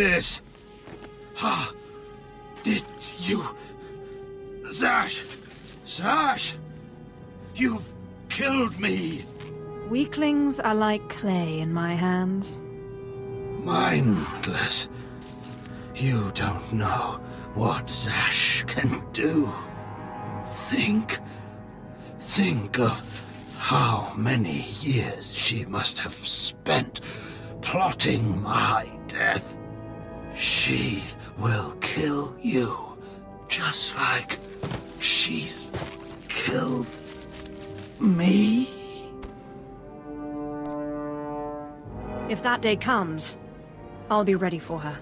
this? Ah, did you... Zash! Zash! You've killed me! Weaklings are like clay in my hands. Mindless. You don't know what Zash can do. Think of how many years she must have spent plotting my death. She will kill you, just like she's killed me. If that day comes, I'll be ready for her.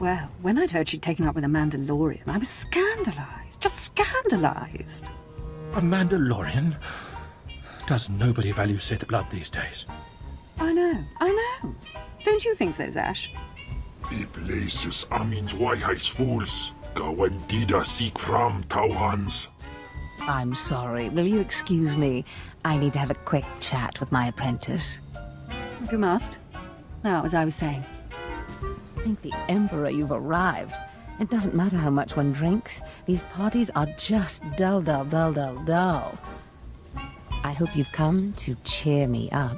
Well, when I'd heard she'd taken up with a Mandalorian, I was scandalized. Just scandalized. A Mandalorian? Does nobody value Sith blood these days? I know. Don't you think so, Zash? The places amins wajhais fools. Gawandida seek from Tauhans. I'm sorry. Will you excuse me? I need to have a quick chat with my apprentice. You must. Now, as I was saying. Thank the Emperor you've arrived. It doesn't matter how much one drinks. These parties are just dull, dull, dull, dull, dull. I hope you've come to cheer me up.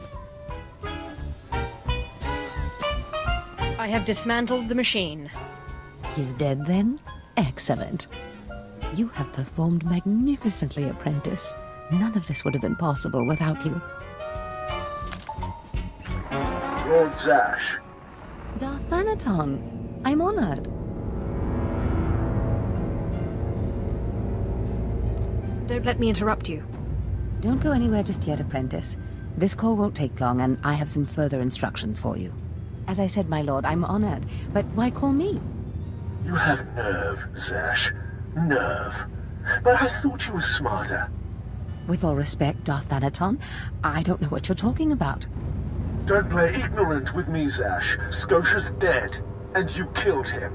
I have dismantled the machine. He's dead then? Excellent. You have performed magnificently, Apprentice. None of this would have been possible without you. Lord Zash. Darth Thanaton, I'm honored. Don't let me interrupt you. Don't go anywhere just yet, Apprentice. This call won't take long, and I have some further instructions for you. As I said, my lord, I'm honored, but why call me? You have nerve, Zash. Nerve. But I thought you were smarter. With all respect, Darth Thanaton, I don't know what you're talking about. Don't play ignorant with me, Zash. Scotia's dead, and you killed him.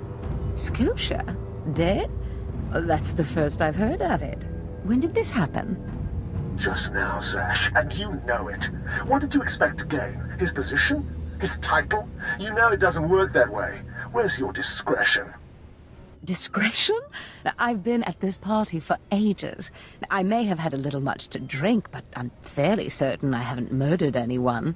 Scotia? Dead? That's the first I've heard of it. When did this happen? Just now, Zash, and you know it. What did you expect to gain? His position? His title? You know it doesn't work that way. Where's your discretion? Discretion? I've been at this party for ages. I may have had a little much to drink, but I'm fairly certain I haven't murdered anyone.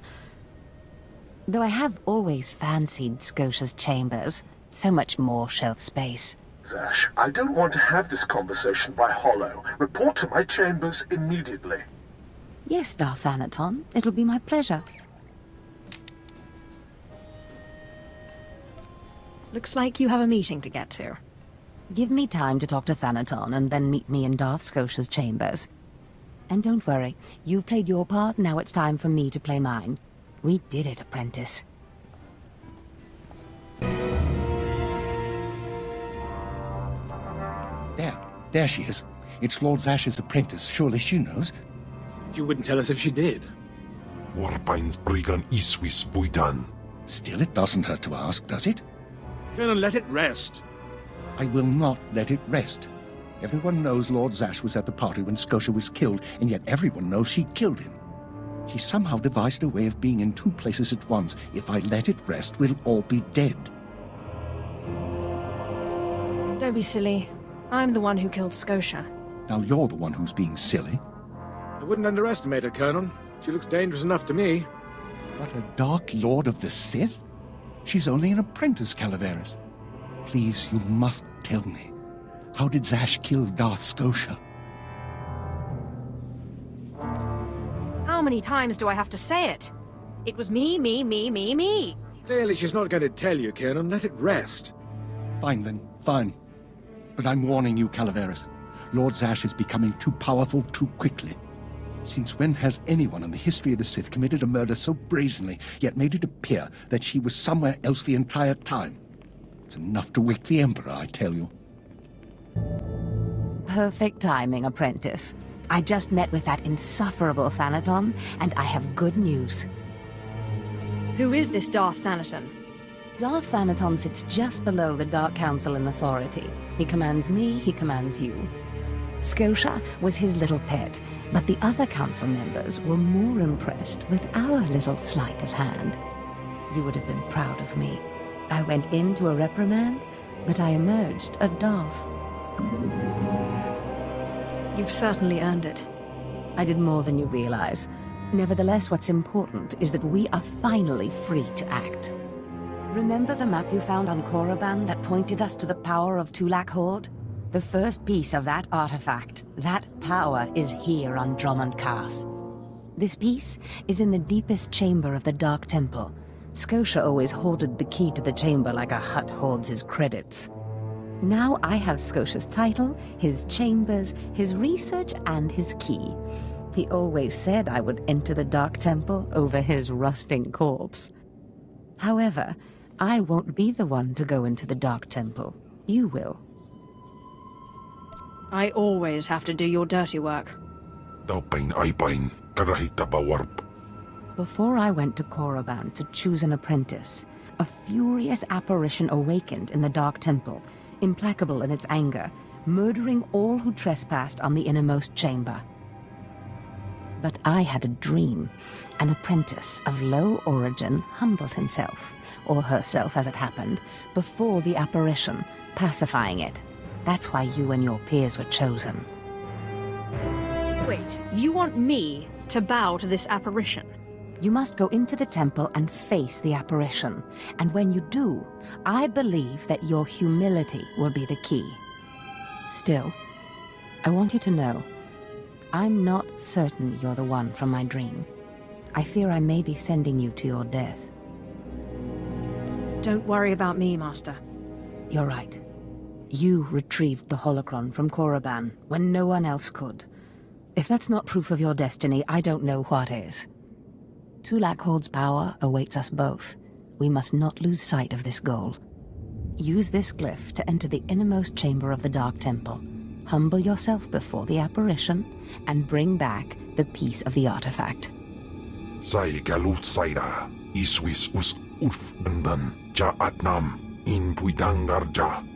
Though I have always fancied Scotia's chambers. So much more shelf space. Zash, I don't want to have this conversation by hollow. Report to my chambers immediately. Yes, Darth Thanaton. It'll be my pleasure. Looks like you have a meeting to get to. Give me time to talk to Thanaton, and then meet me in Darth Scotia's chambers. And don't worry, you've played your part, now it's time for me to play mine. We did it, Apprentice. There she is. It's Lord Zash's apprentice. Surely she knows. You wouldn't tell us if she did. Warpines brigan iswis buidan. Still, it doesn't hurt to ask, does it? Colonel, let it rest. I will not let it rest. Everyone knows Lord Zash was at the party when Scotia was killed, and yet everyone knows she killed him. She somehow devised a way of being in two places at once. If I let it rest, we'll all be dead. Don't be silly. I'm the one who killed Scotia. Now you're the one who's being silly. I wouldn't underestimate her, Colonel. She looks dangerous enough to me. But a Dark Lord of the Sith? She's only an apprentice, Calaveras. Please, you must tell me. How did Zash kill Darth Scotia? How many times do I have to say it? It was me, me, me, me, me. Clearly she's not going to tell you, Colonel. Let it rest. Fine then, fine. But I'm warning you, Calaveras. Lord Zash is becoming too powerful too quickly. Since when has anyone in the history of the Sith committed a murder so brazenly, yet made it appear that she was somewhere else the entire time? It's enough to wake the Emperor, I tell you. Perfect timing, Apprentice. I just met with that insufferable Thanaton, and I have good news. Who is this Darth Thanaton? Darth Thanaton sits just below the Dark Council in authority. He commands me, he commands you. Scotia was his little pet, but the other council members were more impressed with our little sleight of hand. You would have been proud of me. I went into a reprimand, but I emerged a Darth. You've certainly earned it. I did more than you realize. Nevertheless, what's important is that we are finally free to act. Remember the map you found on Korriban that pointed us to the power of Tulak Horde? The first piece of that artifact, that power, is here on Drummond Cast. This piece is in the deepest chamber of the Dark Temple. Scotia always hoarded the key to the chamber like a Hutt hoards his credits. Now I have Scotia's title, his chambers, his research, and his key. He always said I would enter the Dark Temple over his rusting corpse. However, I won't be the one to go into the Dark Temple. You will. I always have to do your dirty work. Taupain aipain, karahita bawarp. Before I went to Korriban to choose an apprentice, a furious apparition awakened in the Dark Temple, implacable in its anger, murdering all who trespassed on the innermost chamber. But I had a dream. An apprentice of low origin humbled himself, or herself as it happened, before the apparition, pacifying it. That's why you and your peers were chosen. Wait, you want me to bow to this apparition? You must go into the temple and face the apparition. And when you do, I believe that your humility will be the key. Still, I want you to know, I'm not certain you're the one from my dream. I fear I may be sending you to your death. Don't worry about me, Master. You're right. You retrieved the holocron from Korriban when no one else could. If that's not proof of your destiny, I don't know what is. Tulak Horde's power awaits us both. We must not lose sight of this goal. Use this glyph to enter the innermost chamber of the Dark Temple. Humble yourself before the apparition, and bring back the piece of the artifact. Sai galut saira, iswis us urf bendan, ja atnam, in puidangarja.